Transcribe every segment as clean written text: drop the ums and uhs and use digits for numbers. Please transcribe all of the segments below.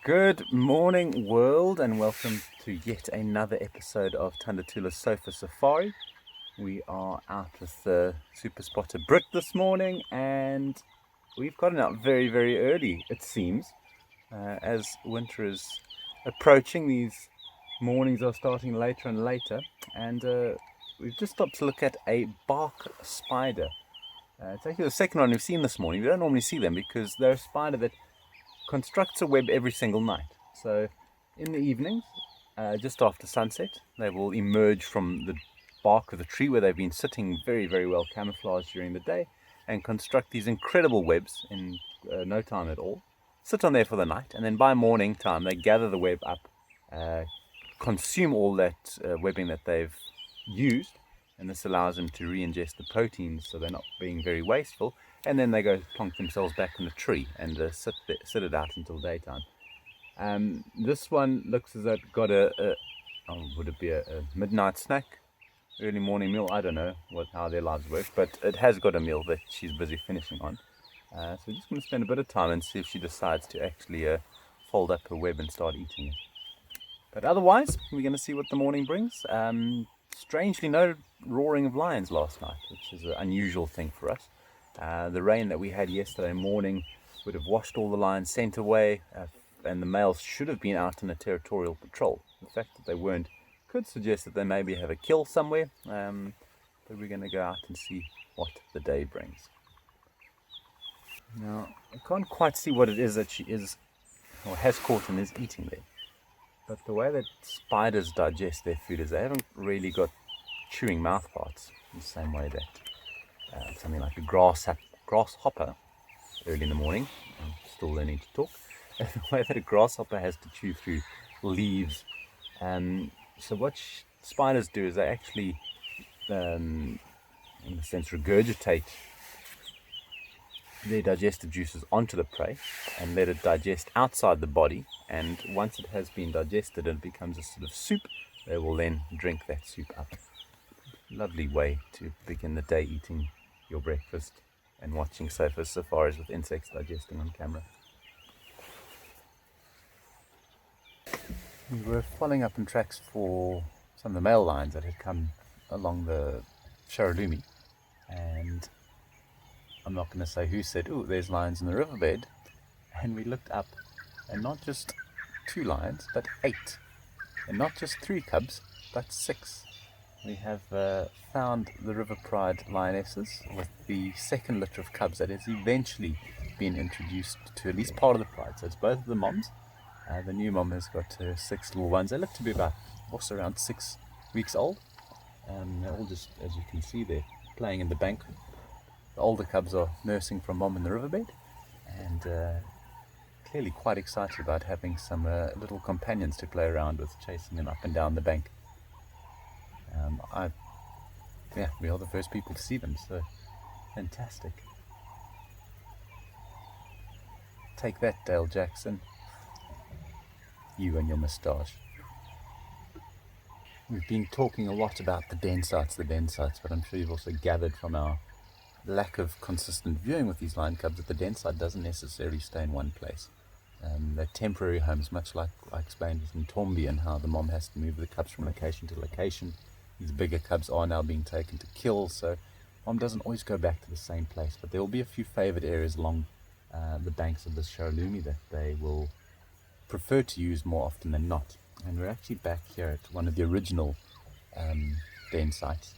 Good morning, world, and welcome to yet another episode of Tandatula's Sofa Safari. We are out with the super spotter Brit this morning, and we've gotten out very, very early, it seems. As winter is approaching, these mornings are starting later and later, and we've just stopped to look at a bark spider. It's actually the second one we've seen this morning. We don't normally see them because they're a spider that constructs a web every single night. So in the evenings, just after sunset, they will emerge from the bark of the tree where they've been sitting very, very well camouflaged during the day and construct these incredible webs in no time at all. Sit on there for the night, and then by morning time they gather the web up, consume all that webbing that they've used, and this allows them to re-ingest the proteins so they're not being very wasteful, and then they go plonk themselves back in the tree and sit it out until daytime. This one looks as though it got would it be a midnight snack, early morning meal? I don't know how their lives work, but it has got a meal that she's busy finishing on. So we're just going to spend a bit of time and see if she decides to actually fold up her web and start eating it. But otherwise, we're going to see what the morning brings. Strangely, no roaring of lions last night, which is an unusual thing for us. The rain that we had yesterday morning would have washed all the lions scent away, and the males should have been out on a territorial patrol. The fact that they weren't could suggest that they maybe have a kill somewhere, but we're going to go out and see what the day brings. Now, I can't quite see what it is that she is or has caught and is eating there, but the way that spiders digest their food is they haven't really got chewing mouth parts in the same way that something like a grasshopper early in the morning, I'm still learning to talk, the way that a grasshopper has to chew through leaves. So what spiders do is they actually, in a sense, regurgitate their digestive juices onto the prey and let it digest outside the body, and once it has been digested and it becomes a sort of soup, they will then drink that soup up. Lovely way to begin the day, eating your breakfast and watching sofa safaris with insects digesting on camera. We were following up in tracks for some of the male lions that had come along the Sharalumi, and I'm not going to say who said, "Oh, there's lions in the riverbed," and we looked up, and not just 2 lions, but 8, and not just 3 cubs, but 6. We have found the River Pride lionesses with the second litter of cubs that has eventually been introduced to at least part of the pride. So it's both of the moms. The new mom has got 6 little ones. They look to be about also around 6 weeks old. They're all just, as you can see, they're playing in the bank. The older cubs are nursing from mom in the riverbed, and clearly quite excited about having some little companions to play around with, chasing them up and down the bank. We are the first people to see them, so fantastic. Take that, Dale Jackson. You and your moustache. We've been talking a lot about the den sites, but I'm sure you've also gathered from our lack of consistent viewing with these lion cubs that the den site doesn't necessarily stay in one place. They're temporary homes, much like I explained with Ntombi and how the mom has to move the cubs from location to location. These bigger cubs are now being taken to kill, so mom doesn't always go back to the same place, but there will be a few favoured areas along the banks of the Sharalumi that they will prefer to use more often than not. And we're actually back here at one of the original den sites.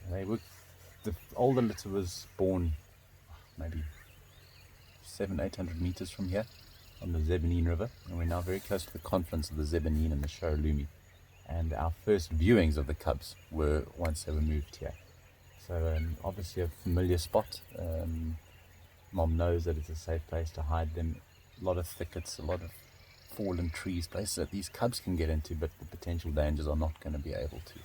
The older litter was born maybe 700-800 meters from here on the Zebenine River, and we're now very close to the confluence of the Zebenine and the Sharalumi. And our first viewings of the cubs were once they were moved here. So obviously a familiar spot. Mom knows that it's a safe place to hide them. A lot of thickets, a lot of fallen trees, places that these cubs can get into, but the potential dangers are not going to be able to.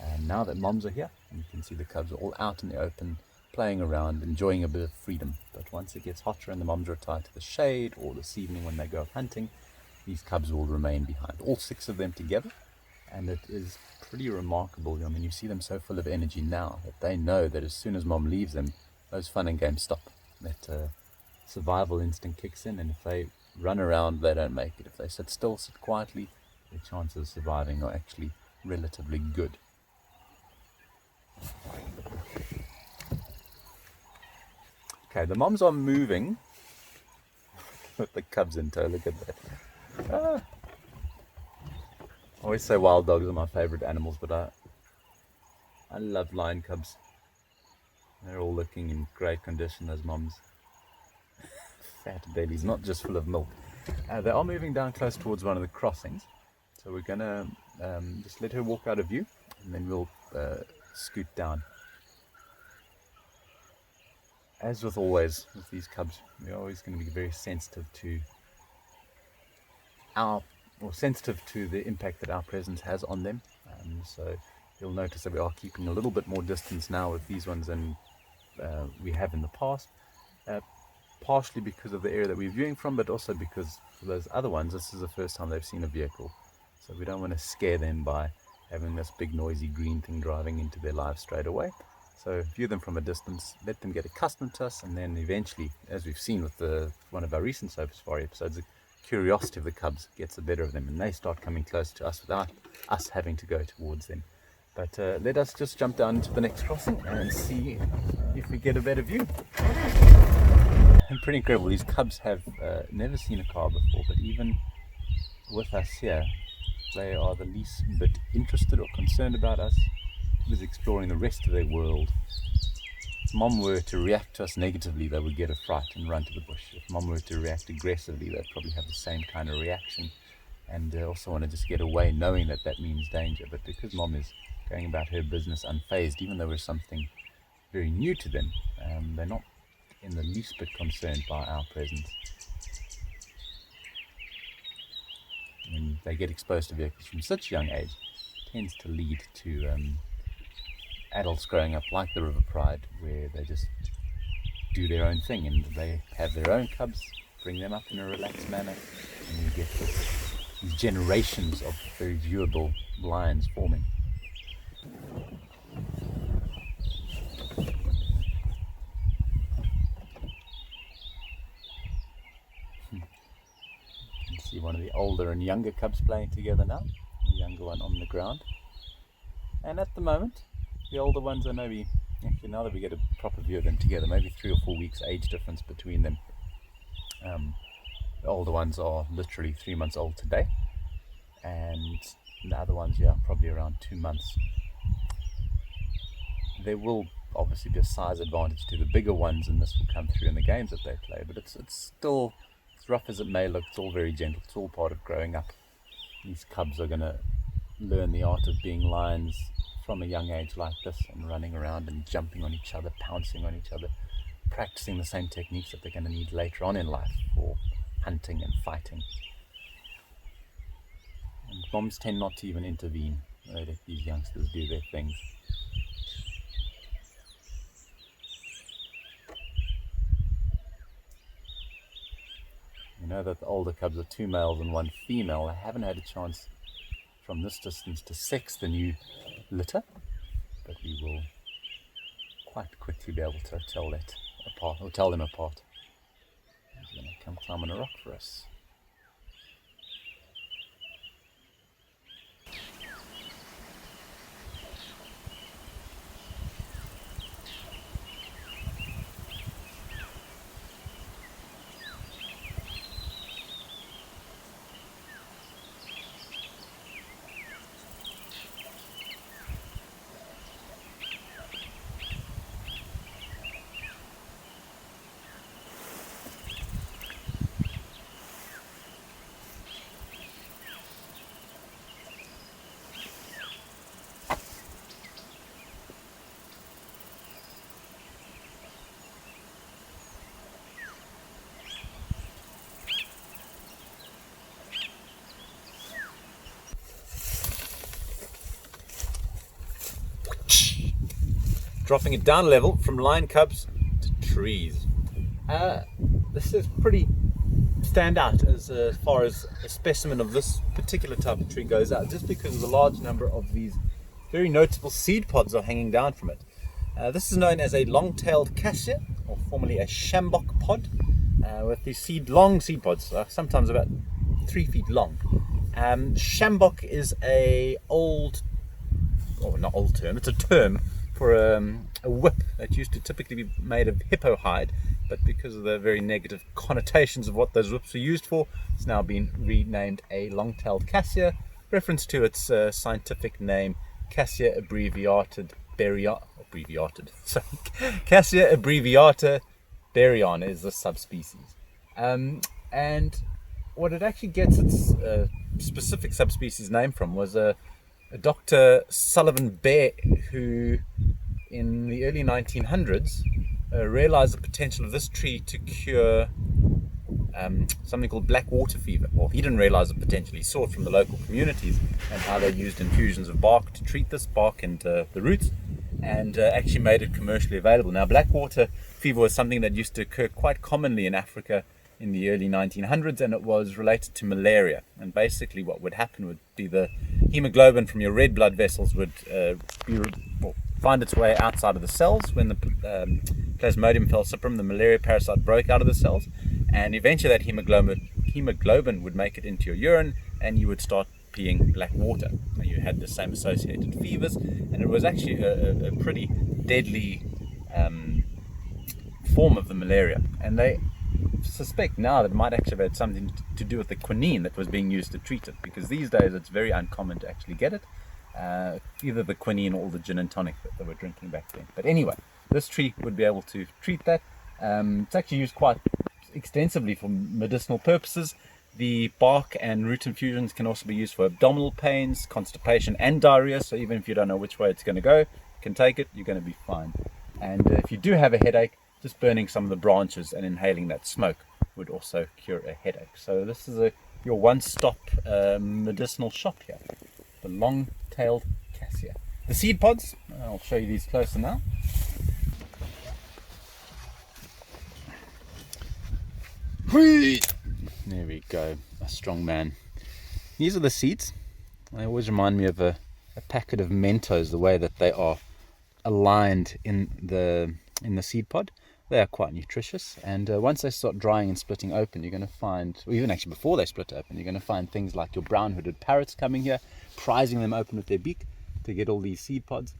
And now that moms are here, you can see the cubs are all out in the open, playing around, enjoying a bit of freedom. But once it gets hotter and the moms retire to the shade, or this evening when they go hunting, these cubs will remain behind. All 6 of them together. And it is pretty remarkable. I mean, you see them so full of energy now that they know that as soon as mom leaves them, those fun and games stop. That survival instinct kicks in, and if they run around, they don't make it. If they sit still, sit quietly, their chances of surviving are actually relatively good. Okay, the moms are moving with the cubs in tow. Look at that. I always say wild dogs are my favorite animals, but I love lion cubs. They're all looking in great condition, those moms. Fat bellies, not just full of milk. They are moving down close towards one of the crossings, so we're gonna just let her walk out of view, and then we'll scoot down. As with always with these cubs, we're always going to be very sensitive to the impact that our presence has on them. So you'll notice that we are keeping a little bit more distance now with these ones than we have in the past. Partially because of the area that we're viewing from, but also because for those other ones, this is the first time they've seen a vehicle. So we don't want to scare them by having this big noisy green thing driving into their lives straight away. So view them from a distance, let them get accustomed to us, and then eventually, as we've seen with one of our recent Sofa Safari episodes, the curiosity of the cubs gets the better of them, and they start coming close to us without us having to go towards them. But let us just jump down to the next crossing and see if we get a better view. And pretty incredible, these cubs have never seen a car before, but even with us here, they are the least bit interested or concerned about us. Was exploring the rest of their world. If mom were to react to us negatively, they would get a fright and run to the bush. If mom were to react aggressively, they'd probably have the same kind of reaction, and also want to just get away, knowing that that means danger. But because mom is going about her business unfazed, even though we're something very new to them, they're not in the least bit concerned by our presence. When they get exposed to vehicles from such a young age, it tends to lead to adults growing up like the River Pride, where they just do their own thing and they have their own cubs, bring them up in a relaxed manner, and you get these generations of very viewable lions forming. You can see one of the older and younger cubs playing together now, the younger one on the ground. And at the moment, the older ones are maybe, actually now that we get a proper view of them together, maybe 3 or 4 weeks age difference between them. The older ones are literally 3 months old today, and the other ones, probably around 2 months. There will obviously be a size advantage to the bigger ones, and this will come through in the games that they play, but it's still, as rough as it may look, it's all very gentle. It's all part of growing up. These cubs are going to learn the art of being lions from a young age like this, and running around and jumping on each other, pouncing on each other, practicing the same techniques that they're going to need later on in life for hunting and fighting. And moms tend not to even intervene. They let these youngsters do their things. You know that the older cubs are 2 males and 1 female. I haven't had a chance from this distance to sex the new litter, but we will quite quickly be able to tell them apart. He's going to come climb on a rock for us. Dropping it down level from lion cubs to trees. This is pretty standout as far as a specimen of this particular type of tree goes out, just because of the large number of these very notable seed pods are hanging down from it. This is known as a long-tailed cassia, or formerly a shambok pod. with these long seed pods, sometimes about 3 feet long. Sjambok is not old term, it's a term for a whip that used to typically be made of hippo hide, but because of the very negative connotations of what those whips were used for, it's now been renamed a long-tailed cassia, reference to its scientific name, Cassia Cassia abbreviata berrion is the subspecies. And what it actually gets its specific subspecies name from was a Dr. Sullivan Bear, who in the early 1900s realized the potential of this tree to cure something called black water fever. Well, he didn't realize the potential, he saw it from the local communities and how they used infusions of bark to treat this, bark and the roots, and actually made it commercially available. Now, black water fever was something that used to occur quite commonly in Africa in the early 1900s, and it was related to malaria. And basically what would happen would be the hemoglobin from your red blood vessels would find its way outside of the cells. When the Plasmodium falciparum, the malaria parasite, broke out of the cells, and eventually that hemoglobin would make it into your urine, and you would start peeing black water. And you had the same associated fevers, and it was actually a pretty deadly form of the malaria. And they suspect now that it might actually have had something to do with the quinine that was being used to treat it, because these days it's very uncommon to actually get it, either the quinine or the gin and tonic that they were drinking back then. But anyway, this tree would be able to treat that. It's actually used quite extensively for medicinal purposes. The bark and root infusions can also be used for abdominal pains, constipation and diarrhea, so even if you don't know which way it's going to go, you can take it, you're going to be fine. And if you do have a headache, just burning some of the branches and inhaling that smoke would also cure a headache. So this is your one-stop medicinal shop here, the long-tailed cassia. The seed pods, I'll show you these closer now. There we go, a strong man. These are the seeds. They always remind me of a packet of Mentos, the way that they are aligned in the seed pod. They are quite nutritious, and once they start drying and splitting open, you're going to find, or even actually before they split open, you're going to find things like your brown-hooded parrots coming here, prizing them open with their beak to get all these seed pods.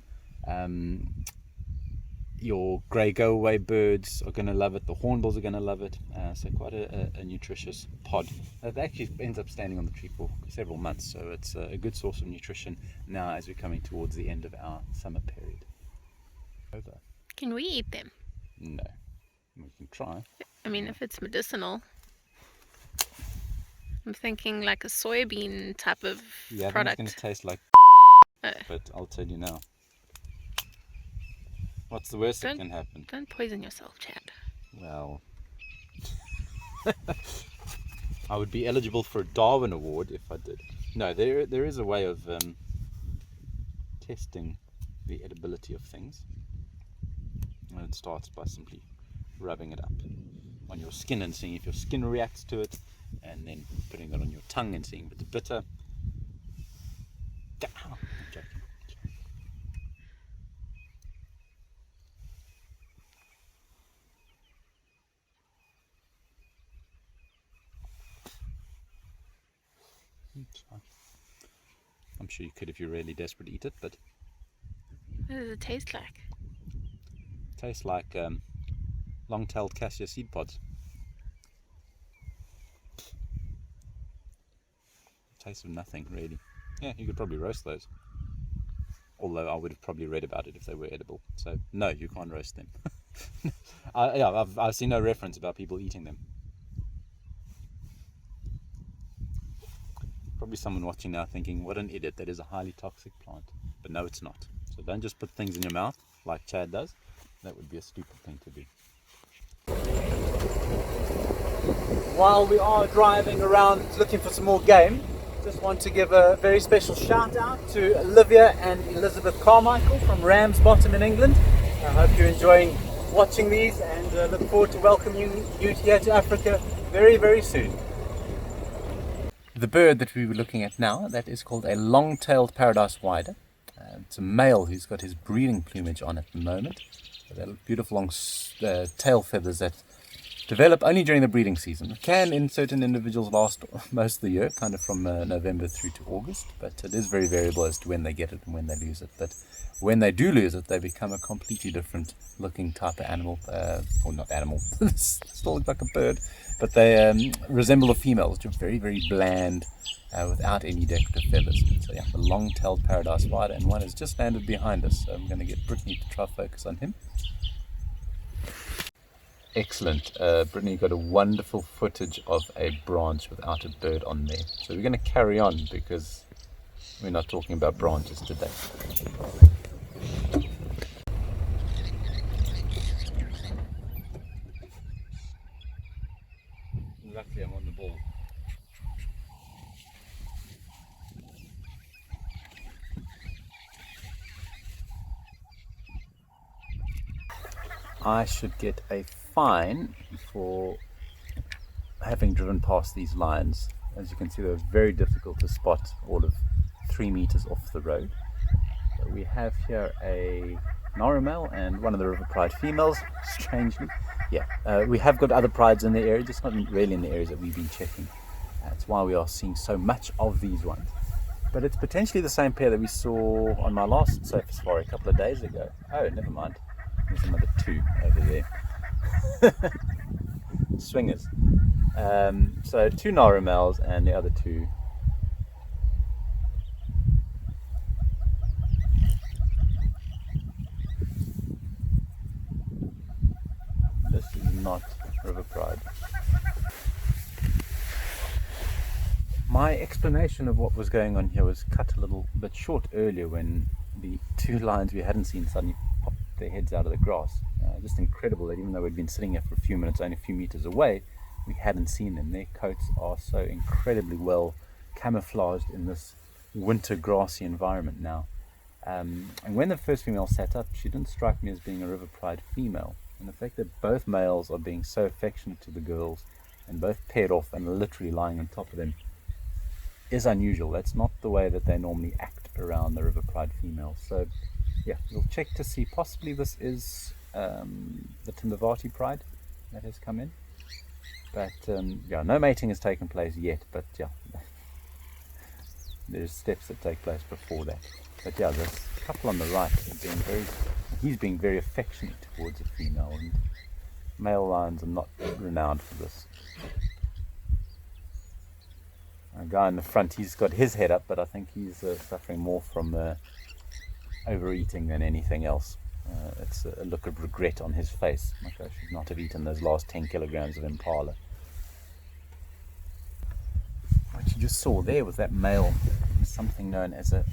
Your grey go-away birds are going to love it, the hornbills are going to love it, so quite a nutritious pod. It actually ends up standing on the tree for several months, so it's a good source of nutrition now as we're coming towards the end of our summer period. Over. Can we eat them? No, we can try. I mean, if it's medicinal. I'm thinking like a soybean type of product. It's going to taste like but I'll tell you now. What's the worst that can happen? Don't poison yourself, Chad. Well, I would be eligible for a Darwin Award if I did. No, there is a way of testing the edibility of things. And it starts by simply rubbing it up on your skin and seeing if your skin reacts to it, and then putting it on your tongue and seeing if it's bitter. I'm joking. I'm sure you could if you're really desperate to eat it, but what does it taste like? Tastes like long-tailed cassia seed pods. Tastes of nothing really. Yeah, you could probably roast those. Although I would have probably read about it if they were edible. So no, you can't roast them. I've seen no reference about people eating them. Probably someone watching now thinking, what an idiot, that is a highly toxic plant. But no, it's not. So don't just put things in your mouth like Chad does. That would be a stupid thing to do. While we are driving around looking for some more game, just want to give a very special shout out to Olivia and Elizabeth Carmichael from Ramsbottom in England. I hope you're enjoying watching these, and look forward to welcoming you here to Africa very, very soon. The bird that we were looking at now, that is called a long-tailed paradise whydah. It's a male who's got his breeding plumage on at the moment. So they're beautiful long tail feathers that develop only during the breeding season. It can, in certain individuals, last most of the year, kind of from November through to August, but it is very variable as to when they get it and when they lose it. But when they do lose it, they become a completely different looking type of animal, or not animal, still look like a bird, but they resemble the females, which are very, very bland, without any decorative feathers. So yeah, the long-tailed paradise whydah, and one has just landed behind us, so I'm going to get Brittany to try focus on him. Excellent. Brittany got a wonderful footage of a branch without a bird on there. So we're going to carry on because we're not talking about branches today. Luckily I'm on the ball. I should get a fine for having driven past these lines. As you can see, they're very difficult to spot all of 3 meters off the road. But we have here a Nara male and one of the river pride females, strangely. Yeah, we have got other prides in the area, just not really in the areas that we've been checking. That's why we are seeing so much of these ones. But it's potentially the same pair that we saw on my last sofa safari a couple of days ago. Oh, never mind. There's another 2 over there. Swingers. So 2 Nara males and the other 2. This is not river pride. My explanation of what was going on here was cut a little bit short earlier when the 2 lions we hadn't seen suddenly popped their heads out of the grass. Just incredible that even though we'd been sitting here for a few minutes, only a few meters away, we hadn't seen them. Their coats are so incredibly well camouflaged in this winter grassy environment now. And when the first female sat up, she didn't strike me as being a river pride female. And the fact that both males are being so affectionate to the girls and both paired off and literally lying on top of them is unusual. That's not the way that they normally act around the river pride females. So yeah, we'll check to see. Possibly this is the Timbavati pride that has come in. But yeah, no mating has taken place yet, but yeah, there's steps that take place before that. But yeah, this couple on the right he's being very affectionate towards a female, and male lions are not renowned for this. A guy in the front, he's got his head up, but I think he's suffering more from overeating than anything else. It's a look of regret on his face, like I should not have eaten those last 10 kilograms of impala. What you just saw there with that male is something known as a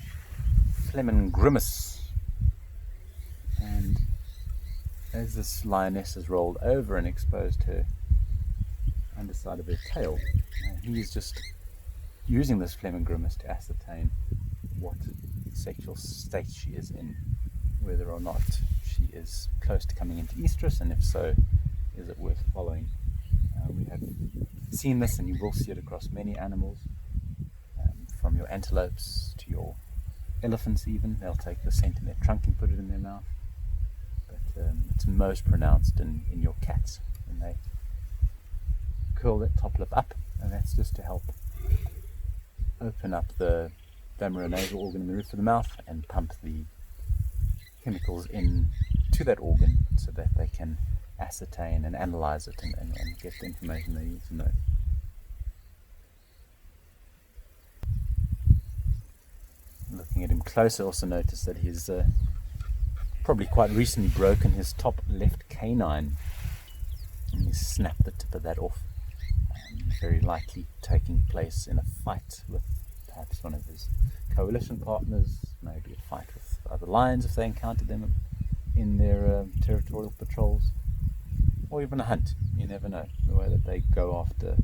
Flemen grimace. And as this lioness has rolled over and exposed her underside of her tail, he's just using this Flemen grimace to ascertain what sexual state she is in, whether or not she is close to coming into estrus, and if so, is it worth following. We have seen this, and you will see it across many animals, from your antelopes to your elephants even. They'll take the scent in their trunk and put it in their mouth. But it's most pronounced in your cats when they curl that top lip up, and that's just to help open up the vomeronasal organ in the roof of the mouth and pump the chemicals in to that organ so that they can ascertain and analyze it and get the information they need to know. Looking at him closer, also notice that he's probably quite recently broken his top left canine, and he's snapped the tip of that off. Very likely taking place in a fight with perhaps one of his coalition partners, maybe a fight with other lions if they encountered them in their territorial patrols, or even a hunt. You never know. The way that they go after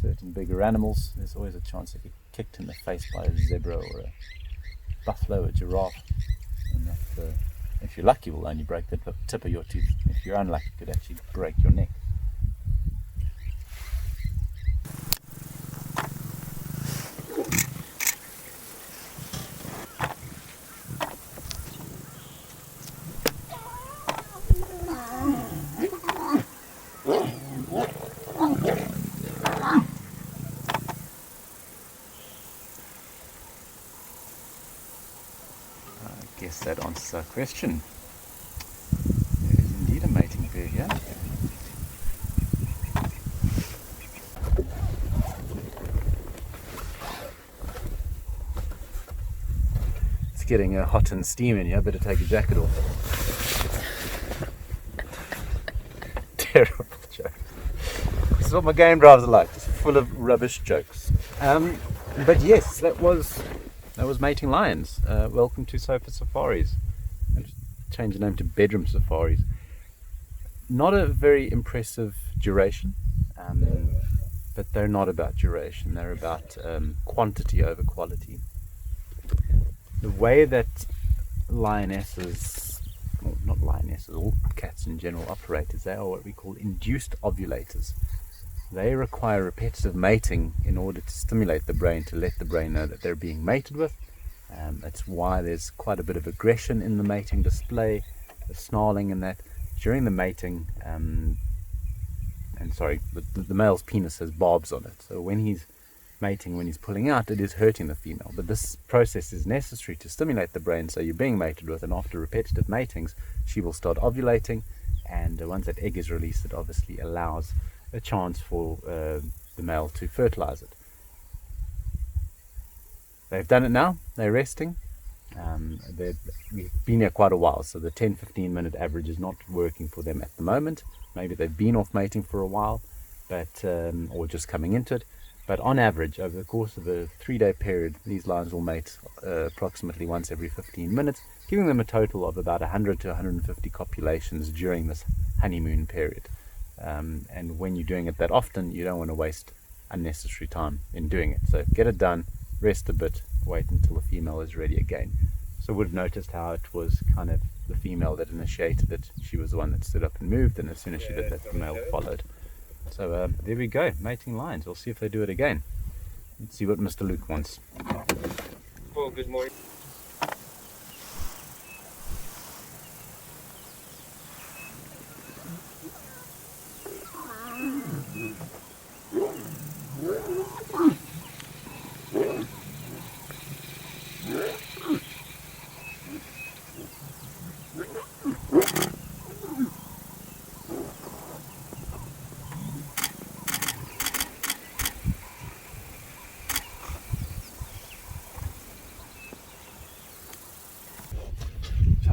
certain bigger animals, there's always a chance they get kicked in the face by a zebra or a buffalo, a giraffe, and that, if you're lucky, will only break the tip of your tooth. If you're unlucky, it could actually break your neck. guess that answers our question. There is indeed a mating pair here. It's getting hot and steaming here. Better take your jacket off. Terrible joke. This is what my game drives are like, just full of rubbish jokes. But yes, that was Mating Lions. Welcome to Sofa Safaris. I'll change the name to Bedroom Safaris. Not a very impressive duration, but they're not about duration. They're about quantity over quality. The way that lionesses, well, not lionesses, all cats in general operate is they are what we call induced ovulators. They require repetitive mating in order to stimulate the brain, to let the brain know that they're being mated with. That's why there's quite a bit of aggression in the mating display, the snarling and that. During the mating, the male's penis has barbs on it. So when he's mating, when he's pulling out, it is hurting the female. But this process is necessary to stimulate the brain, so you're being mated with, and after repetitive matings, she will start ovulating, and once that egg is released, it obviously allows a chance for the male to fertilize it. They've done it now, they're resting. We've been here quite a while, so the 10-15 minute average is not working for them at the moment. Maybe they've been off mating for a while, but or just coming into it. But on average, over the course of a 3-day period, these lions will mate approximately once every 15 minutes, giving them a total of about 100 to 150 copulations during this honeymoon period. And when you're doing it that often, you don't want to waste unnecessary time in doing it. So get it done, rest a bit, wait until the female is ready again. So would have noticed how it was kind of the female that initiated it. She was the one that stood up and moved, and as soon as she did that, the male followed. So there we go, mating lions. We'll see if they do it again. Let's see what Mr. Luke wants. Well, good morning.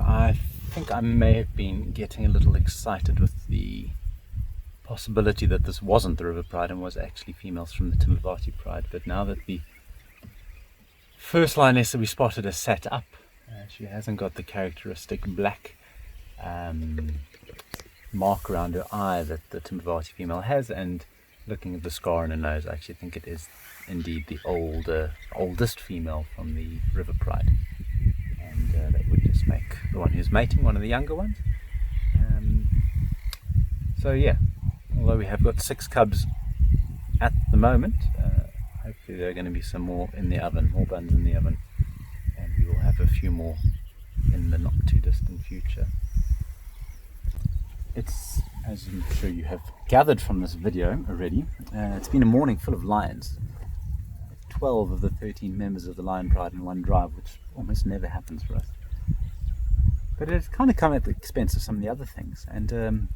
I think I may have been getting a little excited with the possibility that this wasn't the River Pride and was actually females from the Timavati Pride. But now that the first lioness that we spotted has sat up, she hasn't got the characteristic black mark around her eye that the Timavati female has, and looking at the scar on her nose, I actually think it is indeed the oldest female from the River Pride. And that would just make the one who's mating one of the younger ones. So yeah, although we have got 6 cubs at the moment, hopefully there are going to be some more in the oven, more buns in the oven, and we will have a few more in the not too distant future. It's, as I'm sure you have gathered from this video already, it's been a morning full of lions. 12 of the 13 members of the Lion Pride in one drive, which almost never happens for us. But it's kind of come at the expense of some of the other things, and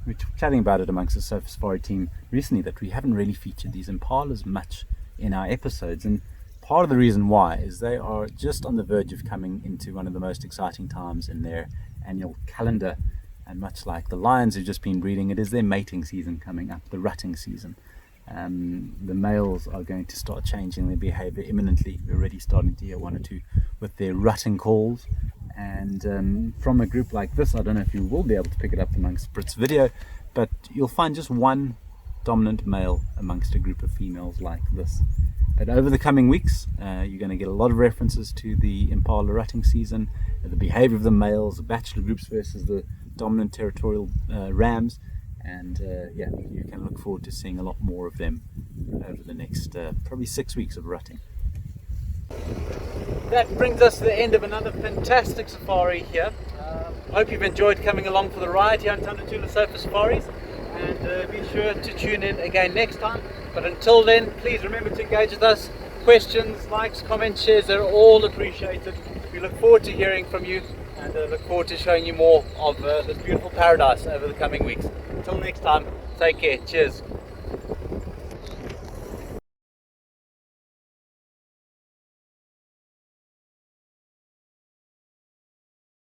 we were chatting about it amongst the Sofa Safari team recently, that we haven't really featured these impalas much in our episodes, and part of the reason why is they are just on the verge of coming into one of the most exciting times in their annual calendar, and much like the lions who've just been breeding, it is their mating season coming up, the rutting season. The males are going to start changing their behavior imminently. We're already starting to hear one or two with their rutting calls, and from a group like this, I don't know if you will be able to pick it up amongst Brit's video, but you'll find just one dominant male amongst a group of females like this. But over the coming weeks, you're going to get a lot of references to the impala rutting season, the behavior of the males, the bachelor groups versus the dominant territorial rams, and yeah, you can look forward to seeing a lot more of them over the next probably 6 weeks of rutting. That brings us to the end of another fantastic safari here. Hope you've enjoyed coming along for the ride here on Tandatula Sofa Safaris, and be sure to tune in again next time. But until then, please remember to engage with us questions, likes, comments, shares, they're all appreciated. We look forward to hearing from you and look forward to showing you more of this beautiful paradise over the coming weeks. Until next time, take care. Cheers.